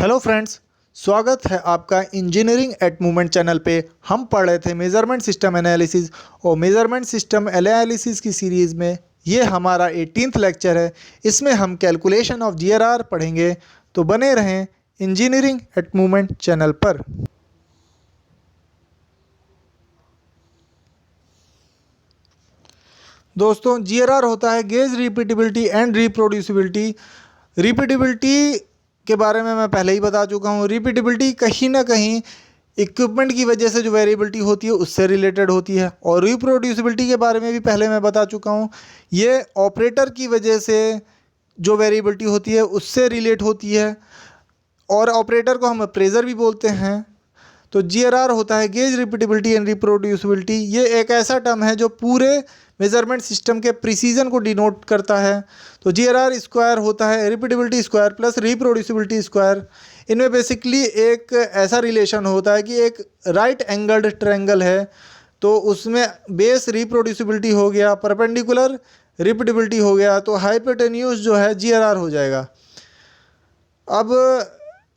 Hello friends, स्वागत है आपका इंजीनियरिंग एट मूवमेंट चैनल पे। हम पढ़ रहे थे मेजरमेंट सिस्टम एनालिसिस और मेजरमेंट सिस्टम एनालिसिस की सीरीज़ में ये हमारा 18th लेक्चर है। इसमें हम कैलकुलेशन ऑफ जीआरआर पढ़ेंगे, तो बने रहें इंजीनियरिंग एट मूवमेंट चैनल पर। दोस्तों, जीआरआर होता है gauge repeatability and reproducibility. Repeatability के बारे में मैं पहले ही बता चुका हूँ। रिपीटेबिलिटी कहीं ना कहीं इक्विपमेंट की वजह से जो वेरिएबिलिटी होती है उससे रिलेटेड होती है, और रिप्रोड्यूसिबिलिटी के बारे में भी पहले मैं बता चुका हूँ। ये ऑपरेटर की वजह से जो वेरिएबिलिटी होती है उससे रिलेट होती है, और ऑपरेटर को हम अप्रेजर भी बोलते हैं। तो जीआरआर होता है गेज रिपीटेबिलिटी एंड रिप्रोड्यूसिबिलिटी। ये एक ऐसा टर्म है जो पूरे मेजरमेंट सिस्टम के प्रिसीजन को डिनोट करता है। तो जीआरआर स्क्वायर होता है repeatability square plus reproducibility square. इनमें बेसिकली एक ऐसा रिलेशन होता है कि एक राइट एंगल्ड ट्रायंगल है, तो उसमें बेस रिप्रोड्यूसिबिलिटी हो गया, परपेंडिकुलर रिपीटेबिलिटी हो गया, तो हाइपोटेन्यूज जो है जीआरआर हो जाएगा। अब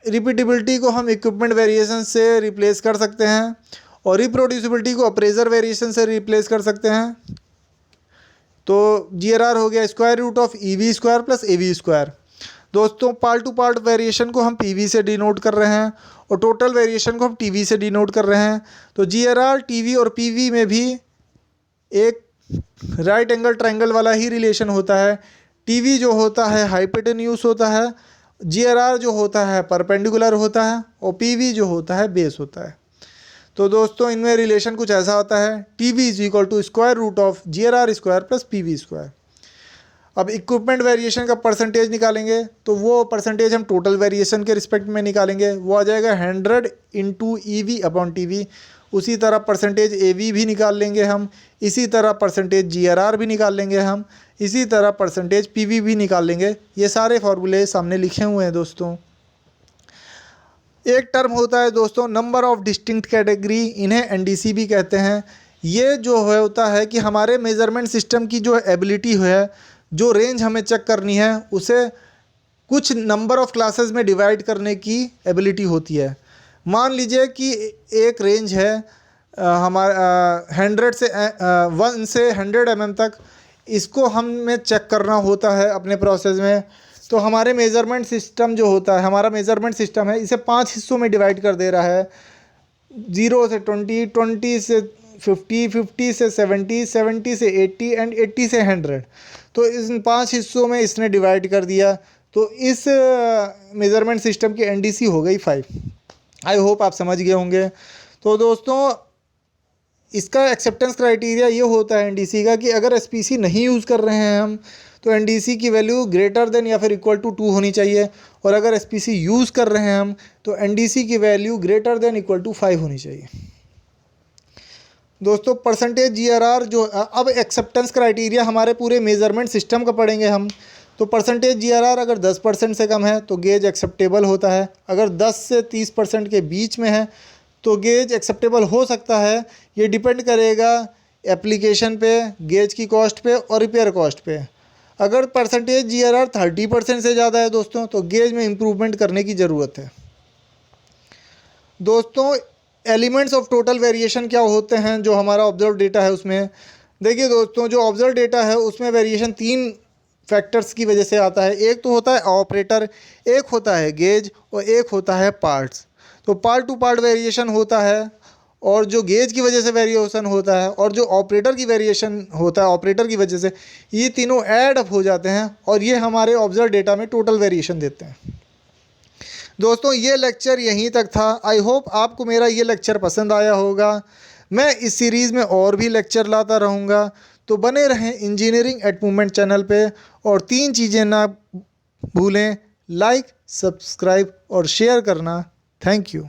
रिपीटेबिलिटी को हम इक्विपमेंट वेरिएशन से रिप्लेस कर सकते हैं, और रिप्रोड्यूसिबिलिटी को अप्रेजर वेरिएशन से रिप्लेस कर सकते हैं। तो जीआरआर हो गया square root of EV square plus AV square. दोस्तों, पार्ट टू पार्ट वेरिएशन को हम पीवी से डिनोट कर रहे हैं, और टोटल वेरिएशन को हम टीवी से डिनोट कर रहे हैं। तो जीआरआर, टीवी और पीवी में भी एक राइट एंगल ट्रायंगल वाला ही रिलेशन होता है। टीवी जो होता है हाइपोटेन्यूज होता है, जीआरआर जो होता है परपेंडिकुलर होता है, और पीवी जो होता है बेस होता है। तो दोस्तों, इनमें रिलेशन कुछ ऐसा होता है, TV is equal to square root of GRR square plus PV square. अब इक्विपमेंट वेरिएशन का परसेंटेज निकालेंगे, तो वो परसेंटेज हम टोटल वेरिएशन के रिस्पेक्ट में निकालेंगे। वो आ जाएगा 100 इंटू ईवी अपॉन टीवी। उसी तरह परसेंटेज एवी भी निकाल लेंगे हम, इसी तरह परसेंटेज जीआरआर भी निकाल लेंगे हम, इसी तरह परसेंटेज पीवी भी निकाल लेंगे। ये सारे फॉर्मूले सामने लिखे हुए हैं दोस्तों। एक टर्म होता है दोस्तों नंबर ऑफ डिस्टिंक्ट कैटेगरी, इन्हें एनडीसी भी कहते हैं। ये जो होता है कि हमारे मेजरमेंट सिस्टम की जो एबिलिटी है, जो रेंज हमें चेक करनी है, उसे कुछ नंबर ऑफ क्लासेस में डिवाइड करने की एबिलिटी होती है। मान लीजिए कि एक रेंज है हमारा 100 से 1 से 100 mm तक, इसको हमें चेक करना होता है अपने प्रोसेस में। तो हमारे मेज़रमेंट सिस्टम जो होता है, हमारा मेज़रमेंट सिस्टम है, इसे 5 हिस्सों में डिवाइड कर दे रहा है। 0 से 20, 20 से 50, 50 से 70, 70 से 80 एंड 80 से 100। तो इन 5 हिस्सों में इसने डिवाइड कर दिया। तो इस मेज़रमेंट सिस्टम की एनडीसी हो गई 5। आई होप आप समझ गए होंगे। तो दोस्तों, इसका एक्सेप्टेंस क्राइटेरिया ये होता है एनडीसी का कि अगर एसपीसी नहीं यूज़ कर रहे हैं हम, तो एनडीसी की वैल्यू ग्रेटर देन या फिर इक्वल टू 2 होनी चाहिए, और अगर एसपीसी यूज़ कर रहे हैं हम, तो एनडीसी की value greater than equal to 5 होनी चाहिए। दोस्तों, परसेंटेज जीआरआर जो अब एक्सेप्टेंस क्राइटेरिया हमारे पूरे मेज़रमेंट सिस्टम का पढ़ेंगे हम। तो परसेंटेज जीआरआर अगर 10% से कम है तो गेज एक्सेप्टेबल होता है, अगर 10 से 30% के बीच में है तो गेज एक्सेप्टेबल हो सकता है। ये डिपेंड करेगा एप्लीकेशन पे, गेज की कॉस्ट पे और रिपेयर कॉस्ट पे। अगर परसेंटेज जीआरआर 30% से ज़्यादा है दोस्तों, तो गेज में इम्प्रूवमेंट करने की ज़रूरत है। दोस्तों, एलिमेंट्स ऑफ टोटल वेरिएशन क्या होते हैं जो हमारा ऑब्जर्व डेटा है उसमें? देखिए दोस्तों, जो ऑब्जर्व डेटा है उसमें वेरिएशन 3 फैक्टर्स की वजह से आता है। एक तो होता है ऑपरेटर, एक होता है गेज, और एक होता है पार्ट्स। तो पार्ट टू पार्ट वेरिएशन होता है, और जो गेज की वजह से वेरिएशन होता है, और जो ऑपरेटर की वेरिएशन होता है ऑपरेटर की वजह से, ये तीनों ऐड अप हो जाते हैं, और ये हमारे ऑब्जर्व डेटा में टोटल वेरिएशन देते हैं। दोस्तों, ये लेक्चर यहीं तक था। आई होप आपको मेरा ये लेक्चर पसंद आया होगा। मैं इस सीरीज़ में और भी लेक्चर लाता रहूँगा, तो बने रहें इंजीनियरिंग एट मूवमेंट चैनल पे। और 3 चीज़ें ना भूलें, लाइक, सब्सक्राइब और शेयर करना। Thank you.